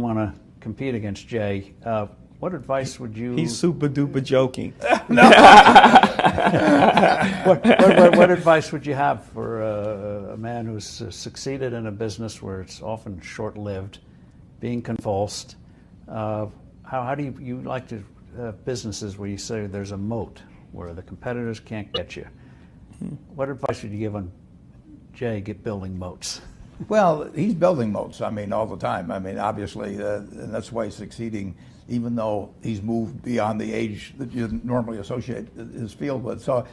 want to compete against Jay. What advice would you... He's super duper joking. What advice would you have for a man who's succeeded in a business where it's often short-lived, being convulsed? How do you like to businesses where you say there's a moat where the competitors can't get you? What advice would you give on Jay building moats? Well, he's building moats, I mean, all the time. I mean, obviously, and that's why he's succeeding, even though he's moved beyond the age that you normally associate his field with. So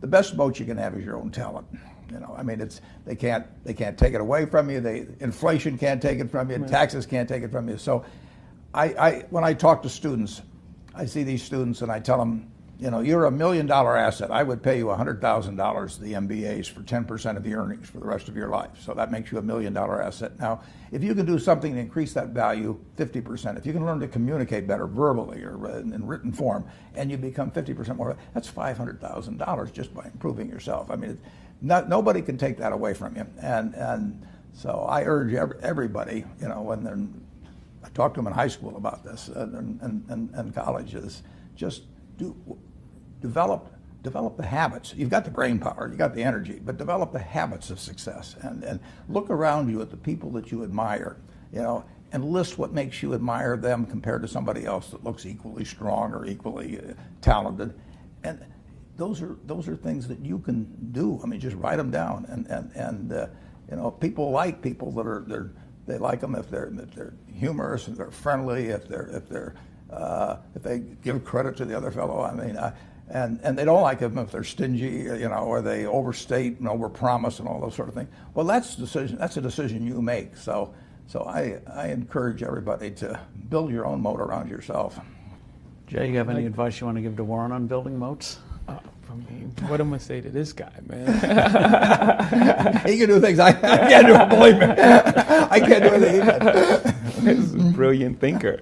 the best moat you can have is your own talent. You know, I mean, they can't take it away from you. Inflation can't take it from you. Right. Taxes can't take it from you. So when I talk to students, I see these students and I tell them, you know, you're $1 million asset. I would pay you $100,000 the MBAs for 10% of the earnings for the rest of your life. So that makes you $1 million asset. Now, if you can do something to increase that value 50%, if you can learn to communicate better verbally or in written form, and you become 50% more, that's $500,000 just by improving yourself. I mean, nobody can take that away from you. And so I urge everybody, you know, when I talk to them in high school about this and college, is just develop the habits. You've got the brain power, you got the energy, but develop the habits of success and look around you at the people that you admire, you know, and list what makes you admire them compared to somebody else that looks equally strong or equally talented. And those are things that you can do. I mean, just write them down. And you know, people like people that they like them if they're humorous, if they're friendly, if they give credit to the other fellow. I mean, and they don't like them if they're stingy, you know, or they overstate and overpromise and all those sort of things. Well, that's a decision you make. So I encourage everybody to build your own moat around yourself. Jay, you have any advice you want to give to Warren on building moats? I mean, what am I going to say to this guy, man? He can do things I can't do. Believe me, I can't do anything. He's a brilliant thinker.